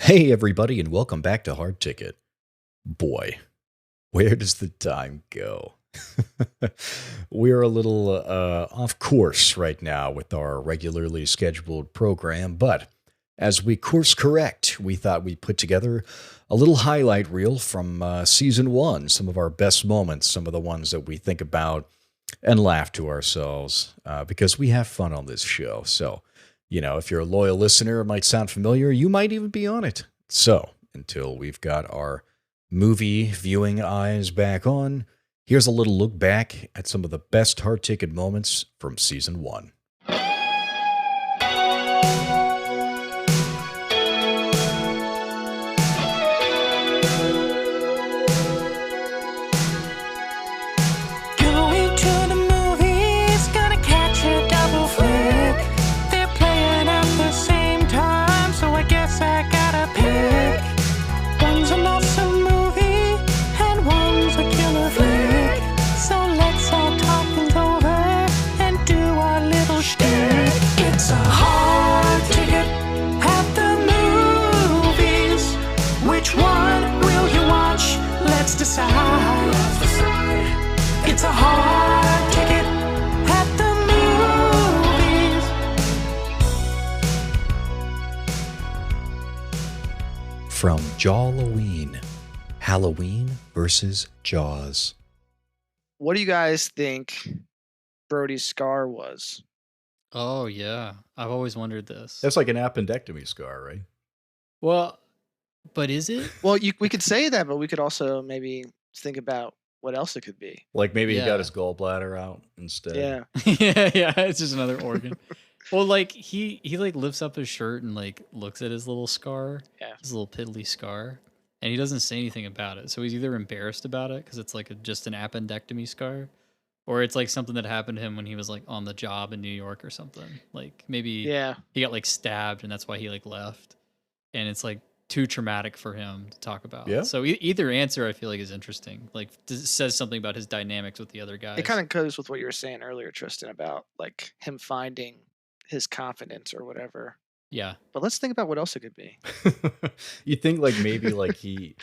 Hey, everybody, and welcome back to Hard Ticket. Boy, where does the time go? We're a little off course right now with our regularly scheduled program, but as we course correct, we thought we'd put together a little highlight reel from season one, some of our best moments, some of the ones that we think about and laugh to ourselves because we have fun on this show. So, if you're a loyal listener, it might sound familiar. You might even be on it. So, until we've got our movie viewing eyes back on, here's a little look back at some of the best hard ticket moments from season one. It's a hard ticket at the movies. From Jawloween, Halloween versus Jaws. What do you guys think Brody's scar was? Oh, yeah. I've always wondered this. That's like an appendectomy scar, right? Well, but is it? Well, we could say that, but we could also maybe think about what else it could be. Like maybe he got his gallbladder out instead. Yeah. yeah, it's just another organ. Well, like he like lifts up his shirt and like looks at his little scar, his little piddly scar, and he doesn't say anything about it. So he's either embarrassed about it because it's like just an appendectomy scar, or it's like something that happened to him when he was like on the job in New York or something. Like maybe he got like stabbed and that's why he like left, and it's like too traumatic for him to talk about. Yeah. So either answer I feel like is interesting. Like says something about his dynamics with the other guys. It kind of goes with what you were saying earlier, Tristan, about like him finding his confidence or whatever. Yeah. But let's think about what else it could be. You think like maybe like he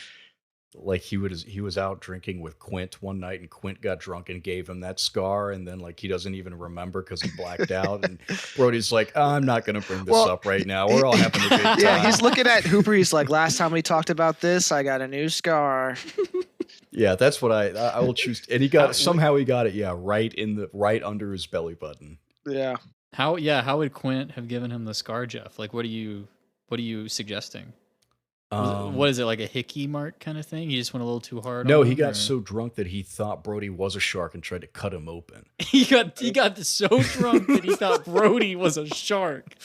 was out drinking with Quint one night and Quint got drunk and gave him that scar, and then like he doesn't even remember because he blacked out, and Brody's like, I'm not gonna bring this up right now. We're all having a good time. Yeah, he's looking at Hooper. He's like, last time we talked about this, I got a new scar. Yeah, that's what I will choose. And he got he got it. Yeah, right under his belly button. Yeah. How would Quint have given him the scar, Jeff? Like, what are you suggesting? What is it, like a hickey mark kind of thing? He just went a little too hard? No, on he him, got so drunk that he thought Brody was a shark and tried to cut him open. he got so drunk that he thought Brody was a shark.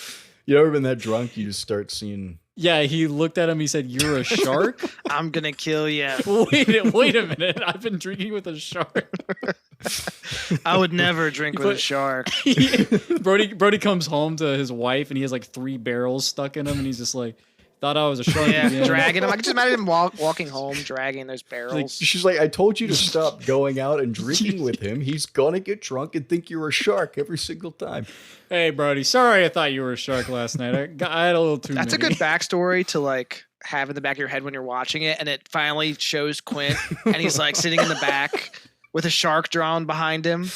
You ever been that drunk? You just start seeing. Yeah, he looked at him. He said, "You're a shark." I'm gonna kill you. Wait a minute! I've been drinking with a shark. I would never drink with a shark. Brody comes home to his wife and he has like 3 barrels stuck in him, and he's just like, thought I was a shark. Yeah, dragging him. I can just imagine him walking home, dragging those barrels. She's like, I told you to stop going out and drinking with him. He's gonna get drunk and think you're a shark every single time. Hey, Brody, sorry I thought you were a shark last night. I had a little too many. That's a good backstory to like have in the back of your head when you're watching it, and it finally shows Quint, and he's like sitting in the back with a shark drawn behind him,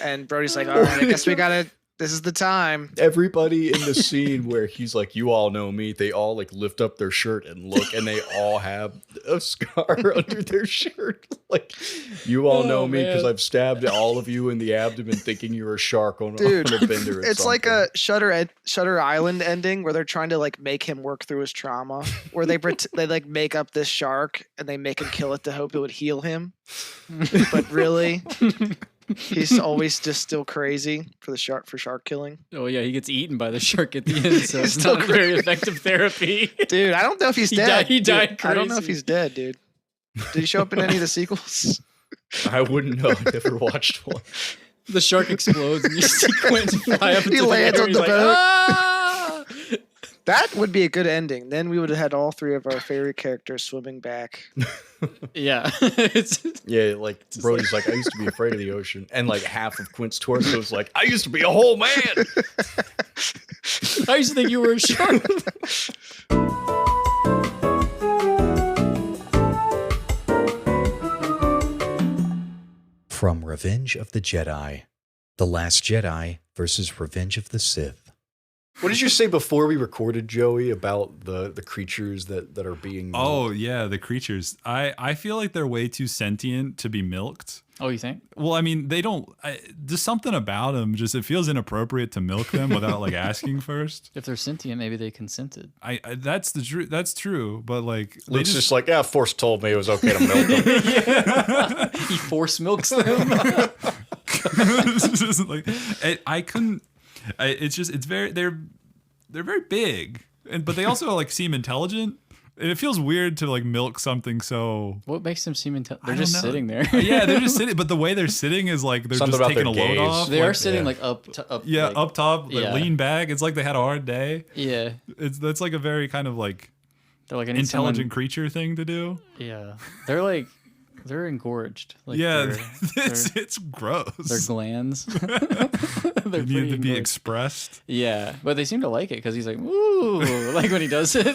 and Brody's like, all right, I guess we gotta. This is the time. Everybody in the scene where he's like, you all know me, they all like lift up their shirt and look, and they all have a scar under their shirt. Like, you all know me because I've stabbed all of you in the abdomen thinking you're a shark on a bender. It's like a Shutter Island ending where they're trying to like make him work through his trauma, where they like make up this shark and they make him kill it to hope it would heal him. But really, he's always just still crazy for shark killing. Oh yeah, he gets eaten by the shark at the end, so it's not a very effective therapy. Dude, I don't know if he's dead. He died crazy. I don't know if he's dead, dude. Did he show up in any of the sequels? I wouldn't know. I never watched one. The shark explodes and you see Quentin fly up. He lands on the boat. Ah! That would be a good ending. Then we would have had all 3 of our favorite characters swimming back. Yeah. Yeah, like Brody's like, I used to be afraid of the ocean. And like half of Quint's torso is like, I used to be a whole man. I used to think you were a shark. From Revenge of the Jedi, The Last Jedi versus Revenge of the Sith. What did you say before we recorded, Joey, about the creatures that are being milked? Oh, yeah, the creatures. I feel like they're way too sentient to be milked. Oh, you think? Well, I mean, they don't. There's something about them. Just it feels inappropriate to milk them without like asking first. If they're sentient, maybe they consented. That's the truth. That's true. But like, Luke's just like, yeah, Force told me it was okay to milk them. He force milks them. It's just like, I couldn't. They're very big, but they also like seem intelligent. And it feels weird to like milk something so. What makes them seem intelligent? They're I don't just know. sitting there. Yeah, they're just sitting, but the way they're sitting is like they're Something just about taking a their load gaze. off. They are like, sitting yeah. like up. yeah, like, up top, like yeah. lean back. It's like they had a hard day. Yeah, That's like a very kind of like they're like I need intelligent someone- creature thing to do. Yeah, they're engorged. Like Yeah, their it's gross. glands. They They're need to pretty be engorged. expressed. Yeah, but they seem to like it because he's like, "Ooh," like when he does it.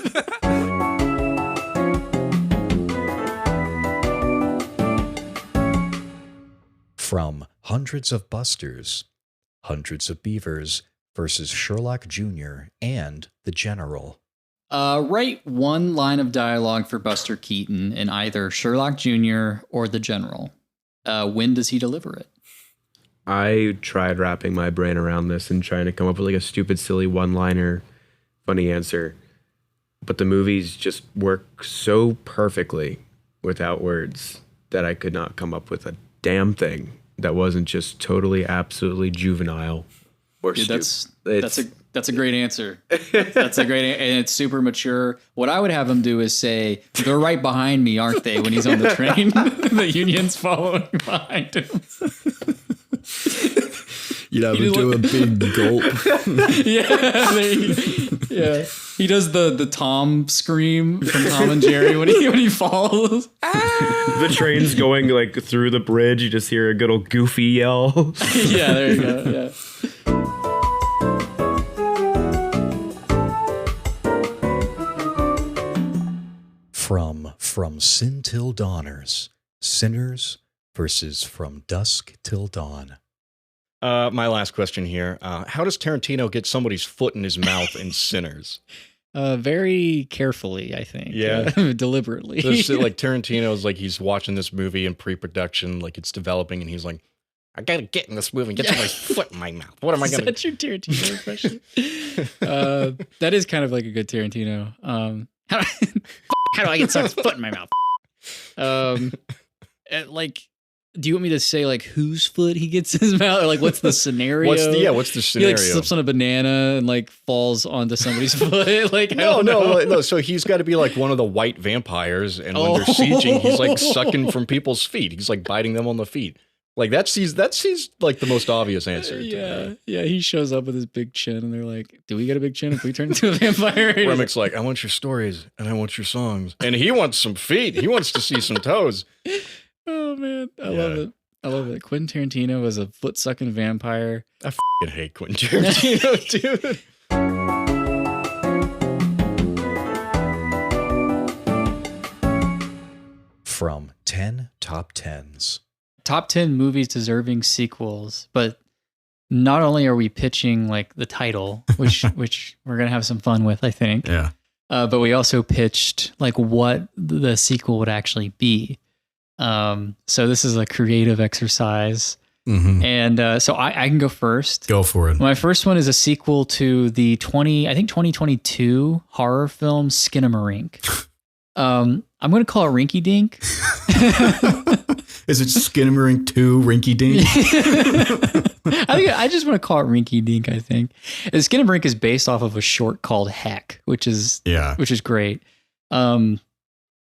From Hundreds of Busters, Hundreds of Beavers versus Sherlock Jr. and the General. Write one line of dialogue for Buster Keaton in either Sherlock Jr. or the General. When does he deliver it? I tried wrapping my brain around this and trying to come up with like a stupid, silly one-liner, funny answer. But the movies just work so perfectly without words that I could not come up with a damn thing that wasn't just totally, absolutely juvenile or Dude, stupid. that's a great answer. That's a great and it's super mature. What I would have him do is say, "They're right behind me, aren't they?" When he's on the train, the Union's following behind him. You'd have You to do a big gulp. Yeah. He does the Tom scream from Tom and Jerry when he falls. The train's going like through the bridge. You just hear a good old goofy yell. Yeah, there you go. Yeah. From Sin Till Dawners, Sinners versus From Dusk Till Dawn. My last question here. How does Tarantino get somebody's foot in his mouth in Sinners? Very carefully, I think. Yeah. Deliberately. So it's like Tarantino's like he's watching this movie in pre-production, like it's developing, and he's like, I gotta get in this movie and get somebody's foot in my mouth. What am I Is gonna that your Tarantino impression? That is kind of like a good Tarantino. How do I get someone's foot in my mouth? Like, do you want me to say like whose foot he gets in his mouth, or like what's the scenario? What's the He scenario? like slips on a banana and like falls onto somebody's foot. Like No. So he's got to be like one of the white vampires, and when they're sieging, he's like sucking from people's feet. He's like biting them on the feet. Like that seems like the most obvious answer. Yeah. He shows up with his big chin, and they're like, "Do we get a big chin if we turn into a vampire?" Remic's like, I want your stories and I want your songs, and he wants some feet. He wants to see some toes. Oh man, I Yeah. love it. I love it. Quentin Tarantino was a foot sucking vampire. I fucking hate Quentin Tarantino, dude. From 10 Top Tens. Top 10 movies deserving sequels, but not only are we pitching like the title, which we're gonna have some fun with, I think. Yeah. But we also pitched like what the sequel would actually be. So this is a creative exercise, and so I can go first. Go for it. My first one is a sequel to the 2022 horror film Skinamarink. I'm going to call it Rinky Dink. Is it Skinamarink 2 Rinky Dink? I just want to call it Rinky Dink, I think. And Skinamarink is based off of a short called Heck, which is great. Where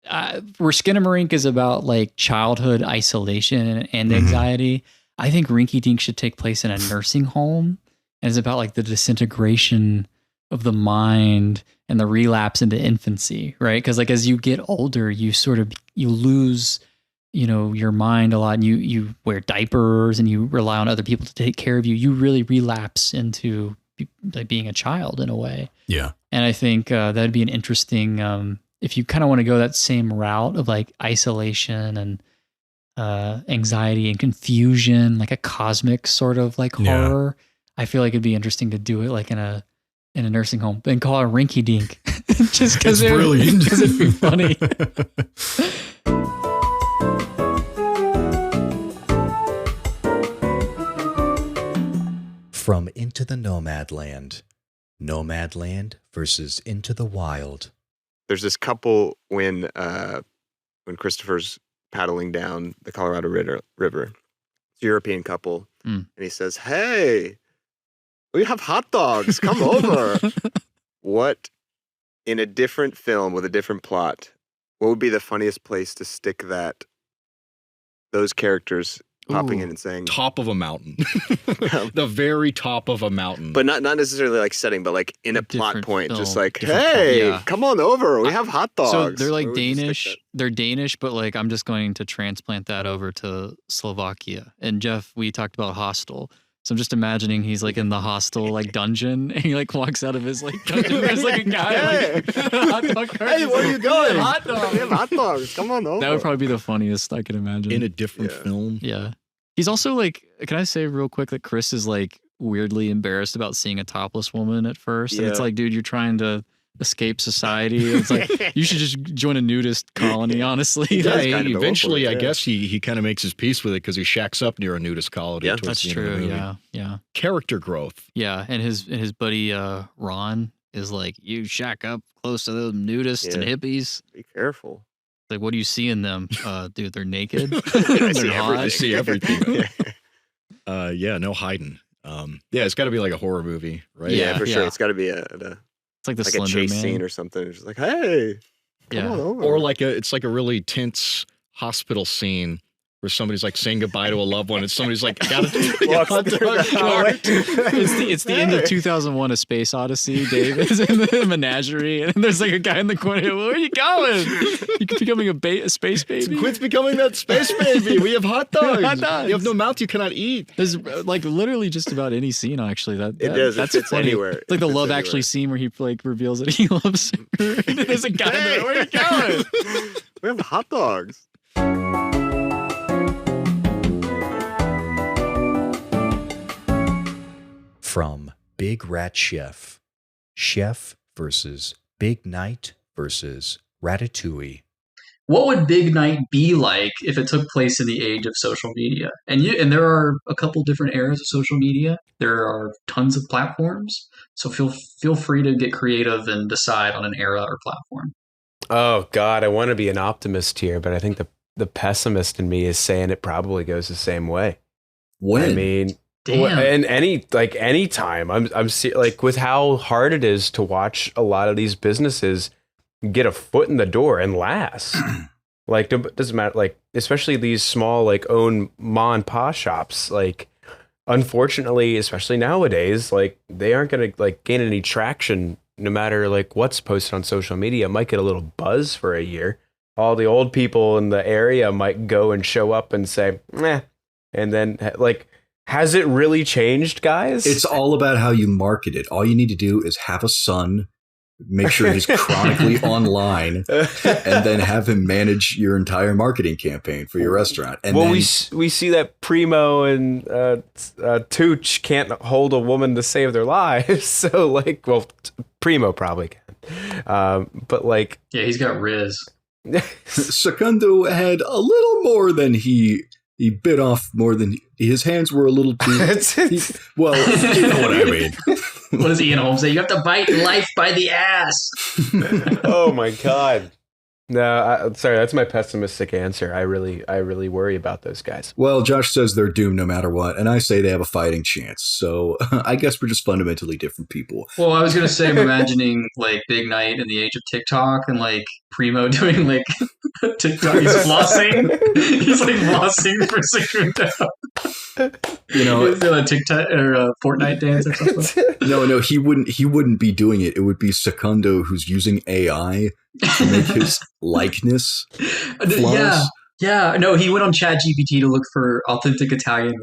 Skinamarink is about like childhood isolation and anxiety, I think Rinky Dink should take place in a nursing home, and it's about like the disintegration of the mind and the relapse into infancy, right? Because like as you get older, you lose, your mind a lot, and you wear diapers and you rely on other people to take care of you. You really relapse into like being a child in a way. Yeah. And I think that'd be an interesting, if you kind of want to go that same route of like isolation and anxiety and confusion, like a cosmic sort of like Yeah. horror. I feel like it'd be interesting to do it like in a nursing home and call it Rinky Dink, just because it'd be funny. From Into the Nomadland. Nomadland versus Into the Wild. There's this couple when Christopher's paddling down the Colorado River. It's a European couple, and he says, "Hey, we have hot dogs. Come over." What, in a different film with a different plot, what would be the funniest place to stick those characters popping in and saying, top of a mountain, the very top of a mountain, but not necessarily like setting, but like in a plot Different point, film, just like, different "Hey, plot. Yeah. come on over. We have hot dogs." So they're like Where would you stick Danish. that? They're Danish, but like I'm just going to transplant that over to Slovakia. And Jeff, we talked about Hostel. So I'm just imagining he's like in the hostel like dungeon, and he like walks out of his like dungeon. There's like a guy like hot dog cart. Hey, where are you going? Hot dog. We have hot dogs. Come on over. That would probably be the funniest I could imagine. in a different Yeah. film. Yeah. He's also like, can I say real quick that Chris is like weirdly embarrassed about seeing a topless woman at first. And it's Yeah. like, dude, you're trying to escape society. It's like, you should just join a nudist colony, honestly. Yeah, does kind of go for eventually, it, I yeah. guess he kind of makes his peace with it because he shacks up near a nudist colony. Yeah. towards That's the end of the true. movie. Yeah. Yeah. Character growth. Yeah. And his buddy, Ron is like, you shack up close to those nudists and Yeah. hippies. Be careful. Like, what do you see in them? Dude, they're naked. I see they're hot. I see everything. Yeah. Yeah, no hiding. Yeah, it's got to be like a horror movie, right? Yeah, Yeah, for sure. yeah. It's got to be a It's like the like a Slender chase Man. scene or something. It's just like, "Hey, come Yeah. on over." Or like it's like a really tense hospital scene where somebody's like saying goodbye to a loved one, and somebody's like, "Got to Walks hot through dog the cart." It's the end of 2001: A Space Odyssey. Dave is in the menagerie, and there's like a guy in the corner. Where are you going? You keep becoming a space baby. Quit becoming that space baby. We have hot dogs. Hot dogs. You have no mouth. You cannot eat. There's like literally just about any scene actually. It does. That's It fits funny. anywhere. It's like It the fits Love anywhere. Actually scene where he like reveals that he loves her. And there's a guy in there. Where are you going? We have hot dogs. From Big Rat Chef. Chef versus Big Night versus Ratatouille. What would Big Night be like if it took place in the age of social media? And there are a couple different eras of social media. There are tons of platforms. So feel free to get creative and decide on an era or platform. Oh God, I want to be an optimist here, but I think the pessimist in me is saying it probably goes the same way. When? I mean, Damn. and any time, like with how hard it is to watch a lot of these businesses get a foot in the door and last. Like, it doesn't matter. Like, especially these small, like, own ma and pa shops. Like, unfortunately, especially nowadays, like, they aren't going to like gain any traction no matter like what's posted on social media. It might get a little buzz for a year. All the old people in the area might go and show up and say, "Meh," and then like, has it really changed, guys? It's all about how you market it. All you need to do is have a son, make sure he's chronically online, and then have him manage your entire marketing campaign for your restaurant. And well, then, we see that Primo and Tooch can't hold a woman to save their lives. So like, well, Primo probably can, but like, Yeah, he's got Riz. Secundo had a little more than he bit off more than his hands were a little too. Well, you know what I mean. What does Ian Holmes say? You have to bite life by the ass. oh my God. No, sorry, that's my pessimistic answer. I really worry about those guys. Well, Josh says they're doomed no matter what, and I say they have a fighting chance. So I guess we're just fundamentally different people. Well, I was going to say, I'm imagining like Big Night in the age of TikTok and like Primo doing like TikTok. He's flossing. He's like flossing for Secundo. You know, He's doing a TikTok or a Fortnite dance or something. no, he wouldn't be doing it. It would be Secundo who's using AI to make his likeness flawless. Yeah. No, he went on ChatGPT to look for authentic Italian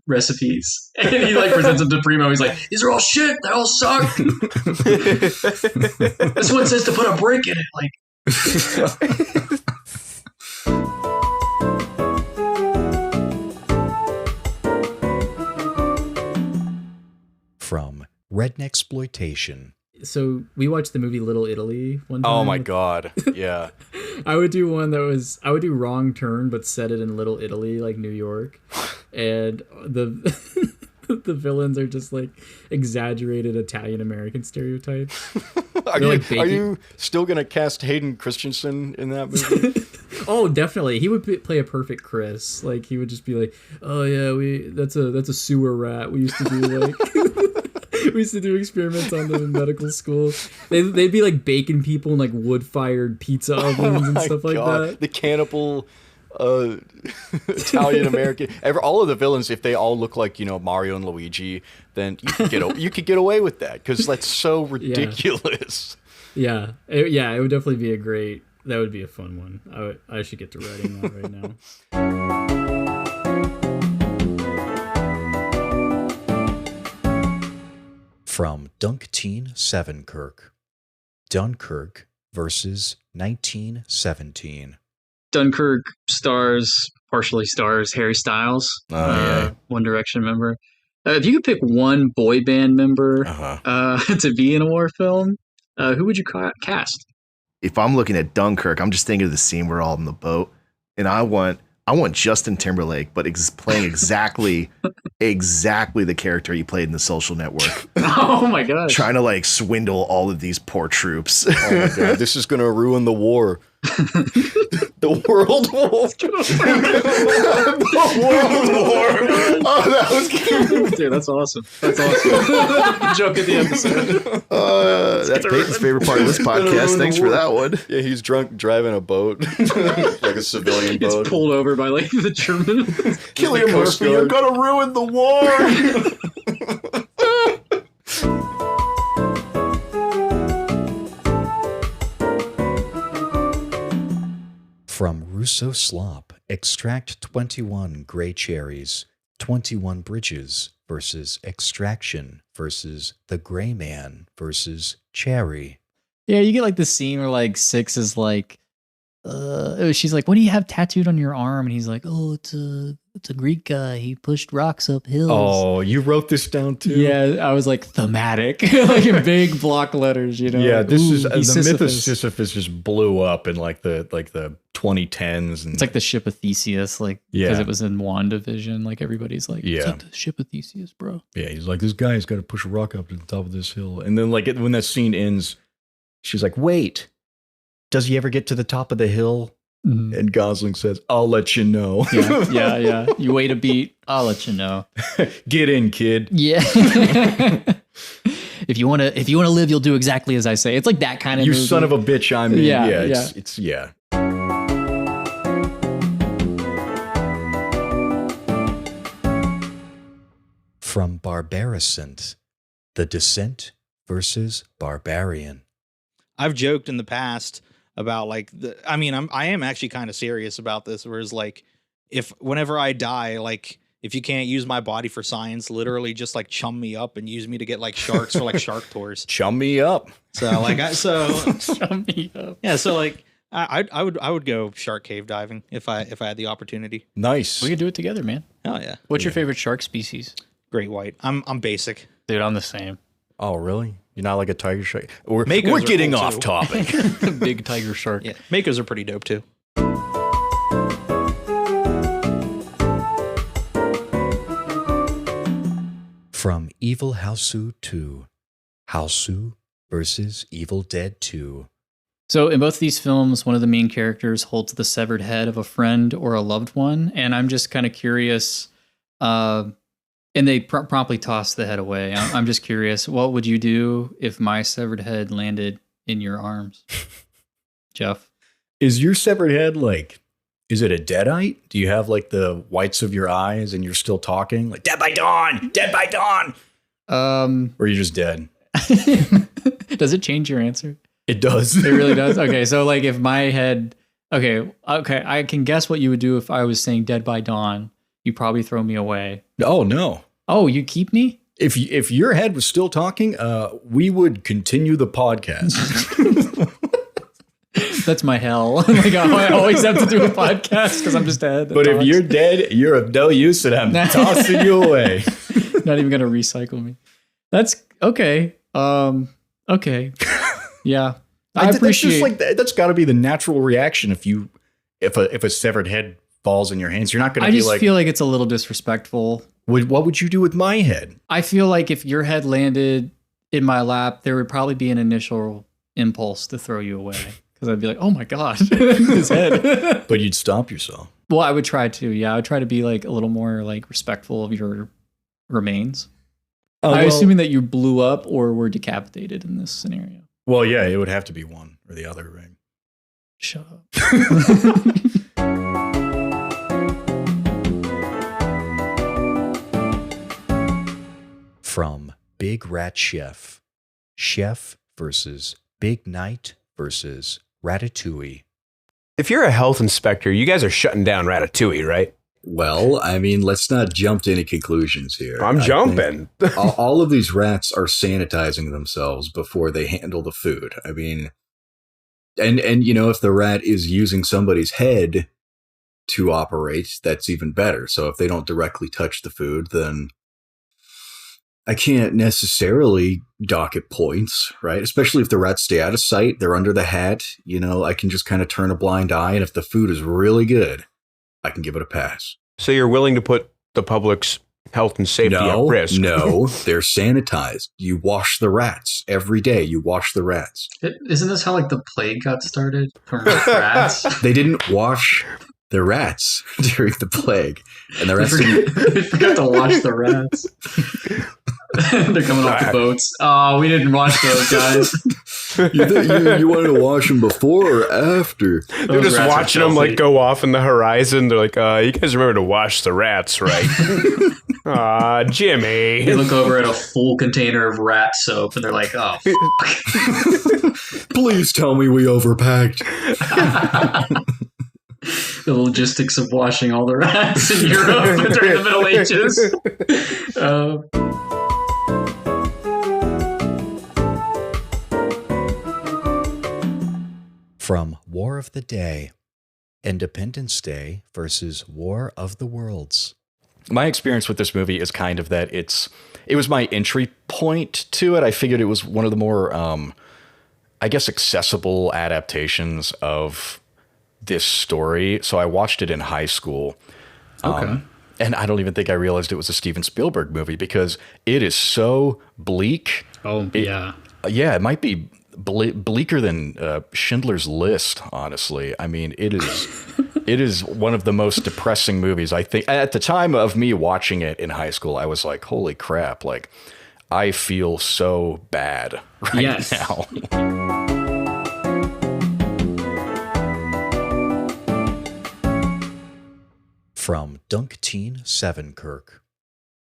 recipes, and he like presents them to Primo. He's like, "These are all shit. They all suck." This one says to put a brick in it. Like, Redneck exploitation. So we watched the movie Little Italy one time. Oh my god. Yeah. I would do one that was I would do Wrong Turn, but set it in Little Italy, like New York, and the the villains are just like exaggerated Italian American stereotypes. Are you still gonna cast Hayden Christensen in that movie? Oh, definitely. He would play a perfect Chris. Like he would just be like, "Oh yeah, that's a sewer rat. We used to do like." We used to do experiments on them in medical school. They'd be like baking people in like wood-fired pizza ovens and stuff like that. The cannibal Italian American. All of the villains, if they all look like Mario and Luigi, then you could get away with that because that's so ridiculous. Yeah, it would definitely be that would be a fun one. I should get to writing that right now. From Dunkteen Sevenkirk, Dunkirk versus 1917. Dunkirk partially stars Harry Styles, One Direction member. If you could pick one boy band member to be in a war film, who would you cast? If I'm looking at Dunkirk, I'm just thinking of the scene we're all in the boat, and I want Justin Timberlake, but playing exactly the character he played in The Social Network. Oh my gosh! Trying to like swindle all of these poor troops. Oh my god, this is gonna ruin the war. The World War. The World War. Oh, that was cute. Dude, that's awesome. That's awesome. Joke of the episode. That's Peyton's favorite part of this podcast. Thanks for that one. Yeah, he's drunk driving a boat, like a civilian boat. Gets pulled over by like the German. Killian Murphy, you're gonna ruin the war. From Russo Slop, extract 21 gray cherries, 21 bridges versus extraction versus the gray man versus cherry. Yeah, you get like the scene where like Six is like, she's like, "What do you have tattooed on your arm?" And he's like, "Oh, it's a Greek guy. He pushed rocks up hills." Oh, you wrote this down too? Yeah, I was like thematic, like in big block letters, Yeah, this is the Sisyphus. myth of Sisyphus just blew up in like the 2010s, and It's like the ship of Theseus, like because it was in WandaVision. Like everybody's like, "It's like the ship of Theseus, bro." Yeah, he's like, this guy's got to push a rock up to the top of this hill, and then like when that scene ends, she's like, "Wait, does he ever get to the top of the hill?" Mhm. And Gosling says, "I'll let you know." Yeah. You wait a beat, I'll let you know. Get in, kid. Yeah. If you wanna live, you'll do exactly as I say. It's like that kind of You movie. son of a bitch, I'm in. Yeah, It's yeah. From Barbaricent, The Descent versus Barbarian. I've joked in the past about like I am actually kind of serious about this, whereas like whenever I die, like if you can't use my body for science, literally just like chum me up and use me to get like sharks for like shark tours. Chum me up. So like Chum me up. yeah, so like I would go shark cave diving if I had the opportunity. Nice. We could do it together, man. Oh yeah. What's your favorite shark species? Great white. I'm basic. Dude, I'm the same. Oh, really? You're not like a tiger shark? We're Makos are getting cool, off too. topic. Big tiger shark. Yeah, Makos are pretty dope too. From Evil Housu 2, Housu versus Evil Dead 2. So in both these films, one of the main characters holds the severed head of a friend or a loved one, and I'm just kind of curious. And they promptly toss the head away. I'm just curious, what would you do if my severed head landed in your arms, Jeff? Is your severed head is it a deadite? Do you have like the whites of your eyes and you're still talking? Like, dead by dawn, dead by dawn. Or you're just dead? Does it change your answer? It does. It really does? Okay, so like if my head... Okay, I can guess what you would do if I was saying dead by dawn. You'd probably throw me away. Oh, no. Oh, you keep me? If your head was still talking, we would continue the podcast. That's my hell. Like I always have to do a podcast because I'm just dead. But if you're dead, you're of no use and I'm tossing you away. Not even going to recycle me. That's okay. Okay. Yeah. I appreciate that's got to be the natural reaction if a severed head falls in your hands. You're not going to I be just like, feel like it's a little disrespectful. what would you do with my head? I feel like if your head landed in my lap, there would probably be an initial impulse to throw you away because I'd be like, "Oh my god, his head!" But you'd stop yourself. Well, I would try to. Yeah, I would try to be like a little more like respectful of your remains. I'm assuming that you blew up or were decapitated in this scenario. Well, yeah, it would have to be one or the other, right? Shut up. From Big Rat Chef. Chef versus Big Night versus Ratatouille. If you're a health inspector, you guys are shutting down Ratatouille, right? Well, I mean, let's not jump to any conclusions here. I'm jumping. all of these rats are sanitizing themselves before they handle the food. I mean, and if the rat is using somebody's head to operate, that's even better. So if they don't directly touch the food, then I can't necessarily dock it points, right? Especially if the rats stay out of sight, they're under the hat. I can just kind of turn a blind eye, and if the food is really good, I can give it a pass. So you're willing to put the public's health and safety at risk? No, they're sanitized. You wash the rats every day. You wash the rats. Isn't this how the plague got started from rats? They didn't wash the rats during the plague, and the rats they forgot to wash the rats. They're coming off the boats. Oh, we didn't wash those guys. You wanted to wash them before or after? They're just watching them go off in the horizon. They're like, you guys remember to wash the rats, right? Aw, Jimmy. They look over at a full container of rat soap and they're like, oh, fuck. Please tell me we overpacked. The logistics of washing all the rats in Europe during the Middle Ages. From War of the Day. Independence Day versus War of the Worlds. My experience with this movie is kind of that it was my entry point to it. I figured it was one of the more, accessible adaptations of this story. So I watched it in high school. Okay. And I don't even think I realized it was a Steven Spielberg movie because it is so bleak. Oh, yeah. Yeah, it might be bleaker than Schindler's List, honestly. I mean, it is one of the most depressing movies. I think at the time of me watching it in high school, I was like, holy crap, I feel so bad right now. From Dunkteen Sevenkirk.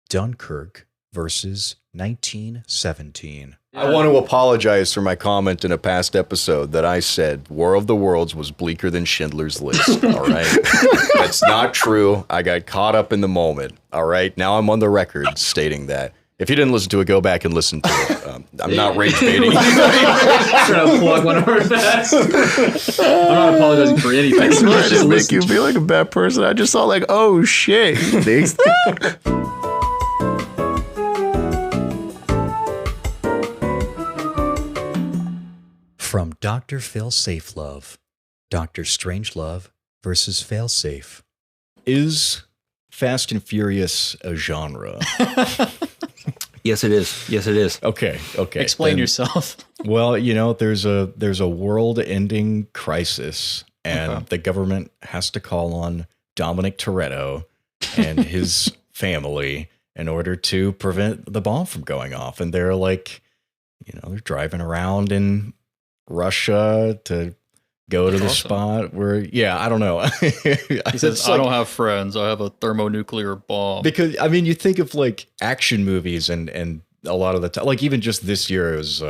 Dunkirk versus 1917. I want to apologize for my comment in a past episode that I said War of the Worlds was bleaker than Schindler's List. All right. That's not true. I got caught up in the moment. All right. Now I'm on the record stating that. If you didn't listen to it, go back and listen to it. I'm not rage baiting. Trying to plug one of our best. I'm not apologizing for anything. It's just make you feel like a bad person. I just saw oh shit. Thanks. From Dr. Phil Safelove, Dr. Strangelove versus Failsafe. Is Fast and Furious a genre? Yes, it is. Yes, it is. Okay. Explain yourself. Well, there's a world-ending crisis, and the government has to call on Dominic Toretto and his family in order to prevent the bomb from going off. And they're they're driving around in Russia to go to the spot where, I don't know. He says, I don't have friends. I have a thermonuclear bomb. Because, you think of action movies and a lot of the time, even just this year, it was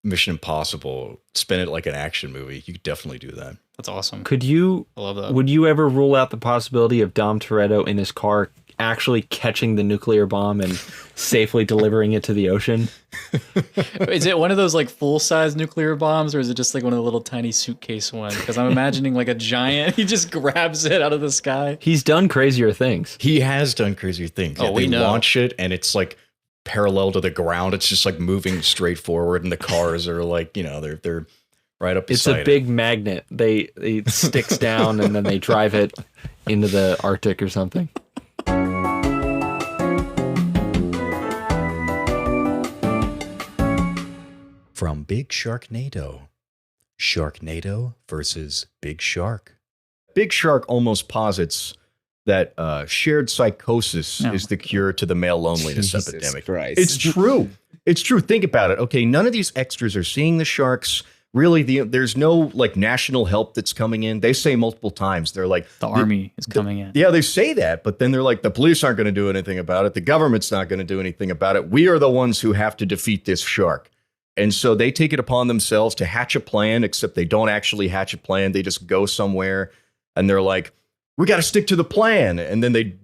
Mission Impossible. Spin it like an action movie. You could definitely do that. That's awesome. I love that. Would you ever rule out the possibility of Dom Toretto in his car actually catching the nuclear bomb and safely delivering it to the ocean? Is it one of those full-size nuclear bombs, or is it just one of the little tiny suitcase ones? Because I'm imagining a giant, he just grabs it out of the sky. He's done crazier things. He has done crazier things. Oh, we know. Launch it and it's parallel to the ground. It's just like moving straight forward, and the cars are like, they're right up It's beside a big magnet. It sticks down and then they drive it into the Arctic or something. From Big Sharknado. Sharknado versus Big Shark. Big Shark almost posits that shared psychosis is the cure to the male loneliness epidemic. Christ. It's true. It's true. Think about it. Okay, none of these extras are seeing the sharks. Really, there's no like national help that's coming in. They say multiple times, they're like the army is coming in. Yeah, they say that, but then they're like, the police aren't going to do anything about it. The government's not going to do anything about it. We are the ones who have to defeat this shark. And so they take it upon themselves to hatch a plan, except they don't actually hatch a plan. They just go somewhere and they're like, we got to stick to the plan. And then they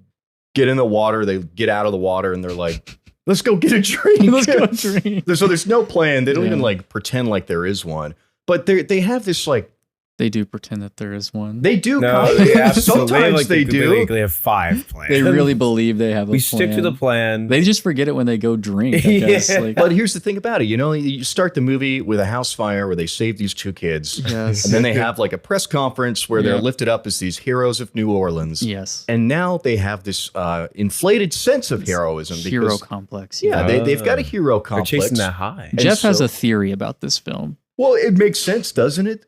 get in the water, they get out of the water, and they're like, let's go get a drink. Let's go drink. So there's no plan. They don't even like pretend like there is one. But they have this like, they do pretend that there is one. they do. No, kind of. they absolutely Sometimes like, they do. They have 5 plans. They really believe they have a We plan. stick to the plan. They just forget it when they go drink, I guess. Yeah. Like, But here's the thing about it. You start the movie with a house fire where they save these 2 kids. yes. And then they have like a press conference where they're Yeah. lifted up as these heroes of New Orleans. Yes. And now they have this inflated sense of heroism. Hero Because, complex. yeah, they've got a hero They're complex. chasing that high. And Jeff has so- a theory about this film. Well, it makes sense, doesn't it?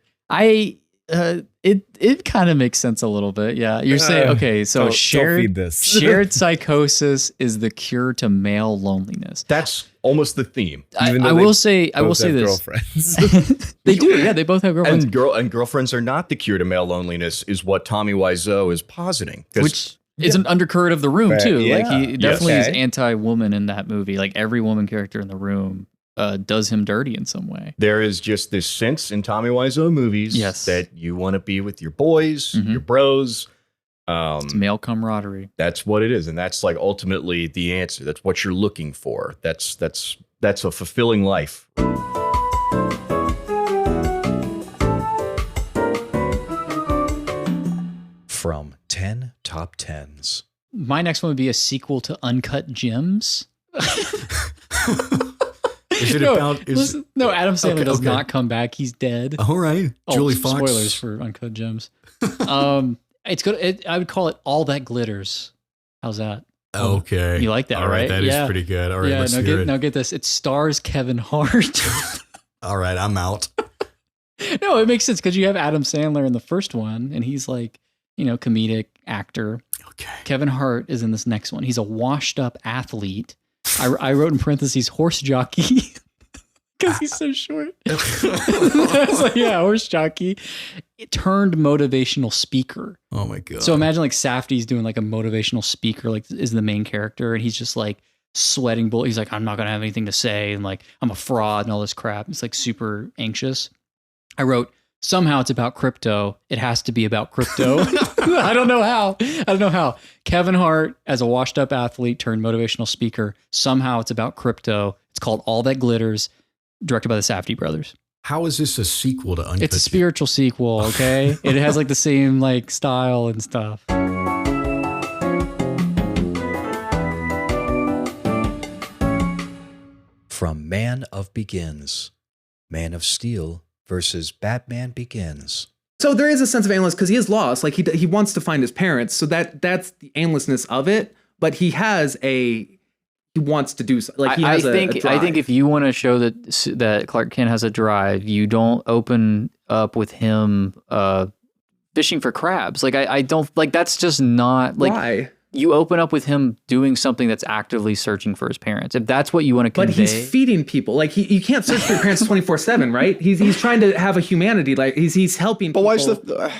It kind of makes sense a little bit. Yeah. You're saying, okay, so don't feed this. shared psychosis is the cure to male loneliness. That's almost the theme. I though will they say both have this. girlfriends. They do. Yeah. They both have girlfriends. And girlfriends are not the cure to male loneliness, is what Tommy Wiseau is positing. 'Cause- Which is an undercurrent of the room Right, too. yeah. Like he definitely is Okay. anti-woman in that movie. Like every woman character in the room does him dirty in some way. there is just this sense in Tommy Wiseau movies Yes. that you want to be with your boys, Mhm. your bros. It's male camaraderie. That's what it is, and that's like ultimately the answer. That's what you're looking for. That's a fulfilling life. From 10 top 10s. My next one would be a sequel to Uncut Gems. Is it no, about? listen, no, Adam Sandler Okay, does okay. not come back. He's dead. All right, Julie Fox. Spoilers for Uncut Gems. It's good. I would call it All That Glitters. How's that? Okay, You like that, All right, right? that is Yeah. pretty good. All right, Yeah. let's Now hear get, it. now get this. It stars Kevin Hart. All right, I'm out. No, it makes sense because you have Adam Sandler in the first one, and he's like, comedic actor. Okay. Kevin Hart is in this next one. He's a washed-up athlete. I wrote in parentheses horse jockey because he's so short. I was like, yeah, horse jockey. It turned motivational speaker. Oh my god. So imagine like Safdie's doing like a motivational speaker, like is the main character, and he's just like sweating bull. He's like, I'm not gonna have anything to say, and like I'm a fraud and all this crap. It's like super anxious. I wrote, somehow it's about crypto. It has to be about crypto. I don't know how. Kevin Hart as a washed up athlete turned motivational speaker. Somehow it's about crypto. It's called All That Glitters, directed by the Safdie brothers. How is this a sequel to Uncut? It's a spiritual sequel, okay? It has like the same like style and stuff. From Man of Begins, Man of Steel versus Batman Begins. So there is a sense of aimless because he is lost. Like he wants to find his parents. So that's the aimlessness of it. But he wants to do like he has I think drive. if you want to show that Clark Kent has a drive, you don't open up with him fishing for crabs. Like I don't like that's just not like why. You open up with him doing something that's actively searching for his parents. If that's what you want to convey. But he's feeding people. Like you can't search for your parents 24/7, right? He's trying to have a humanity. Like he's helping. But why is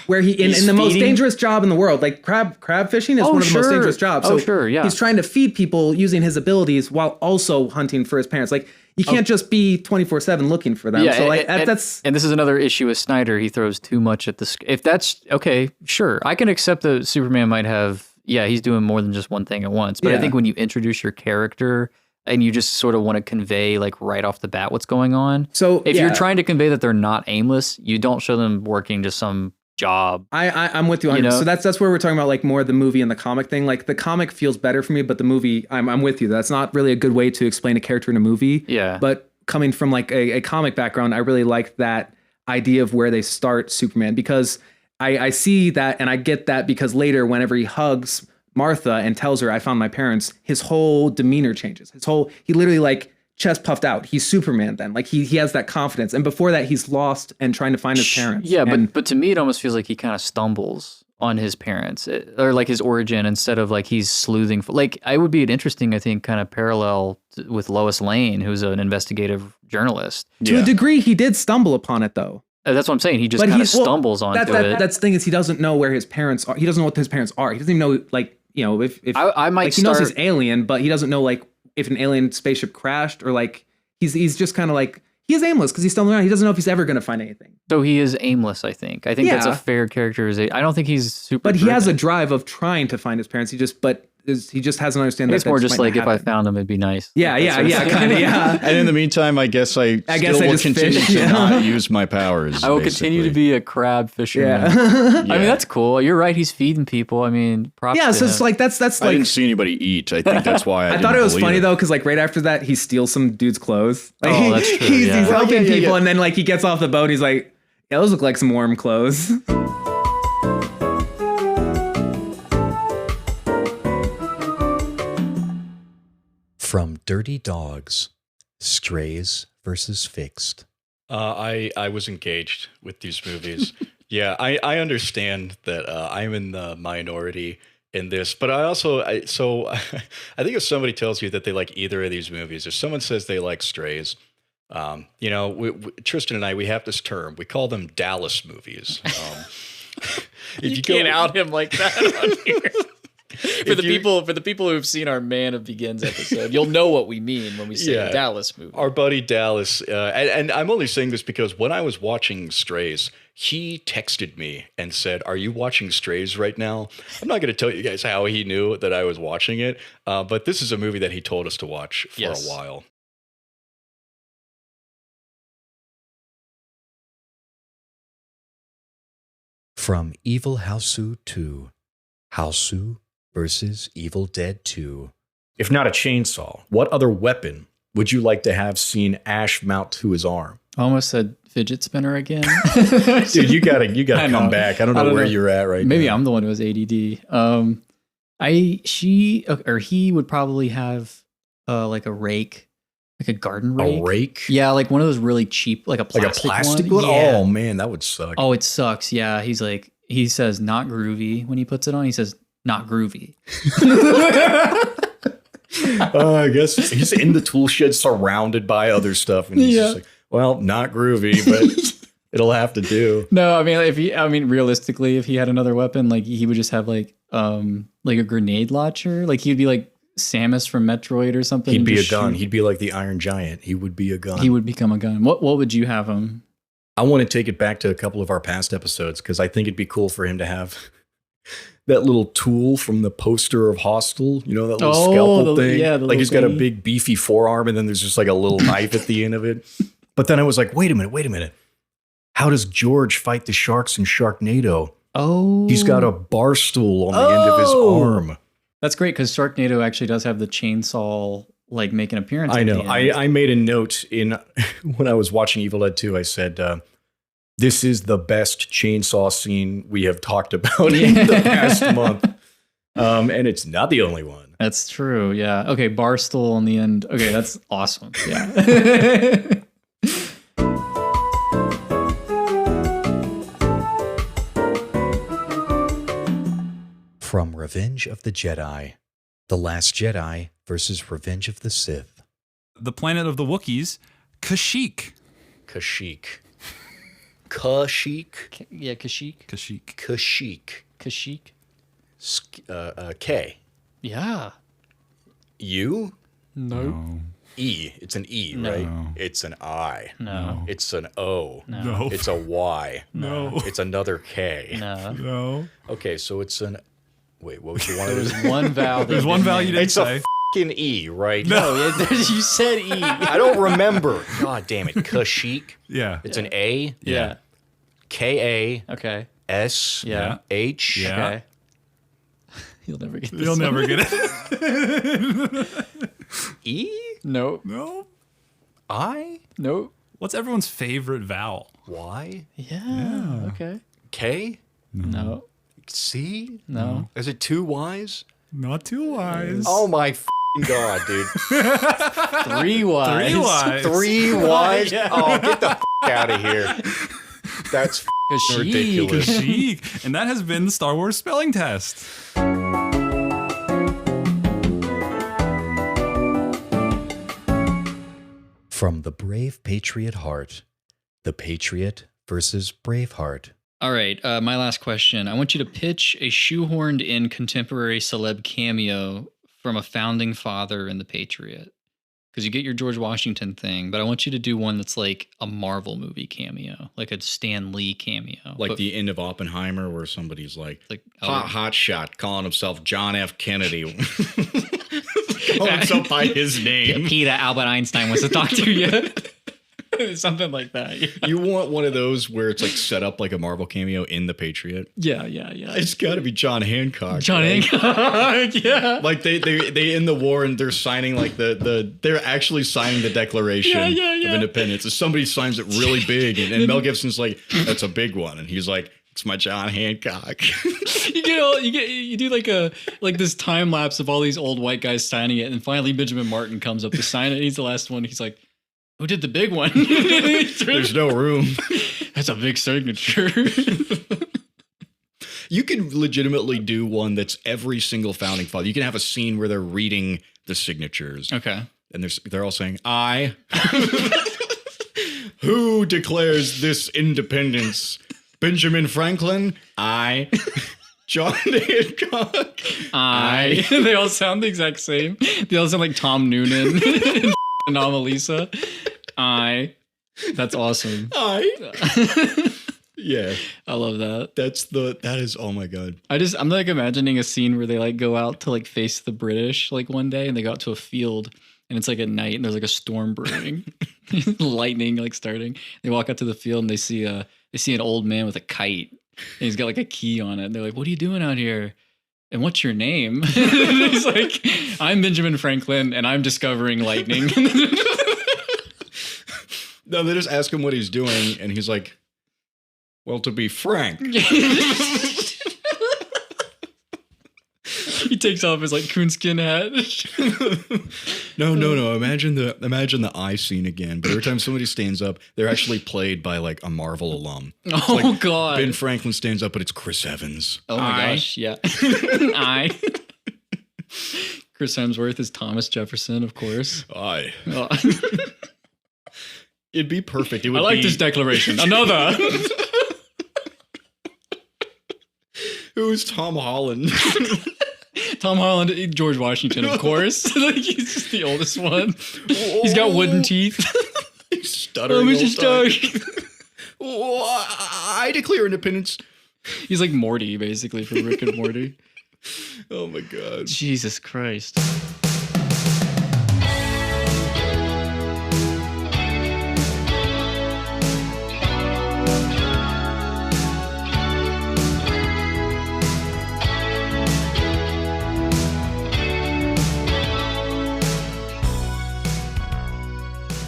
where he in the most dangerous job in the world? Like crab fishing is one of the most dangerous jobs. So he's trying to feed people using his abilities while also hunting for his parents. Like you can't just be 24/7 looking for them. Yeah, so like and this is another issue with Snyder. He throws too much at the. If that's okay, sure, I can accept that Superman might have. Yeah, he's doing more than just one thing at once. But I think when you introduce your character and you just sort of want to convey like right off the bat what's going on. So if you're trying to convey that they're not aimless, you don't show them working just some job. I'm with you on You know? So that's where we're talking about like more the movie and the comic thing. Like the comic feels better for me, but the movie, I'm with you. That's not really a good way to explain a character in a movie. Yeah. But coming from like a comic background, I really like that idea of where they start Superman, because I see that and I get that, because later whenever he hugs Martha and tells her I found my parents, his whole demeanor changes. He literally like chest puffed out. He's Superman then. Like he has that confidence. And before that, he's lost and trying to find his parents. Yeah, And but to me, it almost feels like he kind of stumbles on his parents or like his origin instead of like he's sleuthing. Like I would be an interesting, I think, kind of parallel with Lois Lane, who's an investigative journalist. to a degree, he did stumble upon it though. That's what I'm saying. He just kind of stumbles onto it. That's the thing, is he doesn't know where his parents are. He doesn't know what his parents are. He doesn't even know, like, you know, if I might like, he knows he's alien, but he doesn't know like if an alien spaceship crashed, or like he's just kind of like, he is aimless because he's stumbling around. He doesn't know if he's ever going to find anything. So he is aimless, I think. I think that's a fair characterization. I don't think he's super. But he has a drive of trying to find his parents. He just hasn't understood that. It's more that just might like not if I happen. found him, it'd be nice. Yeah, kind of, yeah. And in the meantime, I guess I guess still I will just continue fish, to yeah. not use my powers. I will continue to be a crab fisherman. Yeah. I mean, that's cool. You're right. He's feeding people. I mean, props Yeah, to so it's him. like that's I like, didn't see anybody eat. I think that's why I thought it was funny though, because like right after that, he steals some dude's clothes. Like, Oh, that's true, He's yeah. helping Yeah, people, and then like he gets off the boat. And he's like, yeah, those look like some warm clothes. From Dirty Dogs, Strays versus Fixed. I was engaged with these movies. Yeah, I understand that I'm in the minority in this, but I think if somebody tells you that they like either of these movies, if someone says they like Strays, you know, Tristan and I, we have this term. We call them Dallas movies. You can't out him like that on here. For the people who've seen our Man of Begins episode, you'll know what we mean when we say a Dallas movie. Our buddy Dallas, and I'm only saying this because when I was watching Strays, he texted me and said, "Are you watching Strays right now?" I'm not going to tell you guys how he knew that I was watching it, but this is a movie that he told us to watch for a while. From Evil Houseu 2, Houseu versus Evil Dead 2. If not a chainsaw, what other weapon would you like to have seen Ash mount to his arm? I almost said fidget spinner again. Dude, you gotta come back. I don't know where you're at right now. Maybe I'm the one who has ADD. He would probably have like a rake, like a garden rake. A rake? Yeah, like one of those really cheap, like a plastic one? Yeah. Oh man, that would suck. Oh, it sucks. Yeah, he says not groovy when he puts it on. He says not groovy. I guess he's in the tool shed surrounded by other stuff, and he's just like, well, not groovy, but it'll have to do. No, I mean, realistically, if he had another weapon, like he would just have like a grenade launcher. Like he'd be like Samus from Metroid or something. He'd be a Just gun. shoot. He'd be like the Iron Giant. He would be a gun. He would become a gun. What would you have him? I want to take it back to a couple of our past episodes because I think it'd be cool for him to have that little tool from the poster of Hostel, you know, that little scalpel thing. Yeah, like he's got a big beefy forearm and then there's just like a little knife at the end of it. But then I was like, wait a minute. How does George fight the sharks in Sharknado? Oh. He's got a bar stool on the end of his arm. That's great because Sharknado actually does have the chainsaw like make an appearance. I at know. the end. I made a note when I was watching Evil Dead 2. I said, this is the best chainsaw scene we have talked about in the past month. And it's not the only one. That's true. Yeah. Okay. Barstool on the end. Okay. That's awesome. Yeah. From Revenge of the Jedi, The Last Jedi versus Revenge of the Sith. The planet of the Wookiees, Kashyyyk. Kashyyyk. Yeah. Kashyyyk. Kashyyyk. K. Yeah. U? No. E. It's an E, No. right? It's an I. No. It's an O. No. It's a Y. No. It's another K. No. No. Okay, so it's an... Wait, what was the one? There's one vowel. There's one vowel you didn't It's say. a fucking E, right? No, you said E. I don't remember. God damn it. Kashyyyk. Yeah. It's an A. Yeah. K-A. Okay. S Yeah. H. Yeah. Okay. You'll never get this. You'll one. never get it. E? Nope. No. I? Nope. What's everyone's favorite vowel? Y? Yeah. Okay. K? No. C? No. Is it 2 Y's? Not too wise. Oh my f***ing God, dude. 3 Y's. 3 Y's. 3 Y's? Yeah. Oh, get the f*** out of here. That's f***ing ridiculous. Kashyyyk. And that has been the Star Wars spelling test. From the brave patriot heart, the patriot versus Braveheart. All right, my last question. I want you to pitch a shoehorned in contemporary celeb cameo from a founding father in The Patriot. Because you get your George Washington thing, but I want you to do one that's like a Marvel movie cameo, like a Stan Lee cameo. Like But- the end of Oppenheimer where somebody's like oh. hot shot calling himself John F. Kennedy. Calling himself by his name. Peter Albert Einstein wants to talk to you. Something like that. You want one of those where it's like set up like a Marvel cameo in The Patriot? Yeah. It's got to be John Hancock. John right? Hancock, yeah. Like they end the war and they're signing like they're actually signing the Declaration Yeah. of Independence. And somebody signs it really big and Mel Gibson's like, that's a big one. And he's like, it's my John Hancock. You do like this time lapse of all these old white guys signing it, and finally Benjamin Martin comes up to sign it. He's the last one. He's like, "Who did the big one?" There's no room. That's a big signature. You can legitimately do one that's every single founding father. You can have a scene where they're reading the signatures. Okay. And they're all saying, I. Who declares this independence? Benjamin Franklin? I. John Hancock? I. They all sound the exact same. They all sound like Tom Noonan and Anomalisa. I. That's awesome. Yeah. I love that. That is, oh my God. I'm like imagining a scene where they like go out to like face the British like one day, and they go out to a field and it's like at night and there's like a storm brewing, lightning like starting. They walk out to the field and they see an old man with a kite, and he's got like a key on it. And they're like, "What are you doing out here? And what's your name?" And he's like, "I'm Benjamin Franklin and I'm discovering lightning." No, they just ask him what he's doing, and he's like, well, to be frank. He takes off his like coonskin hat. No. Imagine the eye scene again. But every time somebody stands up, they're actually played by like a Marvel alum. It's Oh, like God. Ben Franklin stands up, but it's Chris Evans. Oh my gosh, yeah. Chris Hemsworth is Thomas Jefferson, of course. Aye. Oh. It'd be perfect. It would I like be... this declaration. Another. Who's Tom Holland? Tom Holland, George Washington, of course. Like, he's just the oldest one. He's got wooden teeth. He's stuttering. Oh, all Mr. the Stark. time. I declare independence. He's like Morty, basically, from Rick and Morty. Oh my God. Jesus Christ.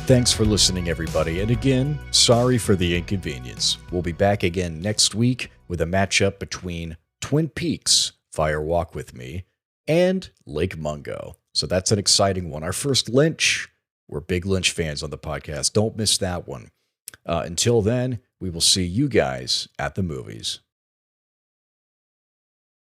Thanks for listening, everybody. And again, sorry for the inconvenience. We'll be back again next week with a matchup between Twin Peaks, Fire Walk With Me, and Lake Mungo. So that's an exciting one. Our first Lynch. We're big Lynch fans on the podcast. Don't miss that one. Until then, we will see you guys at the movies.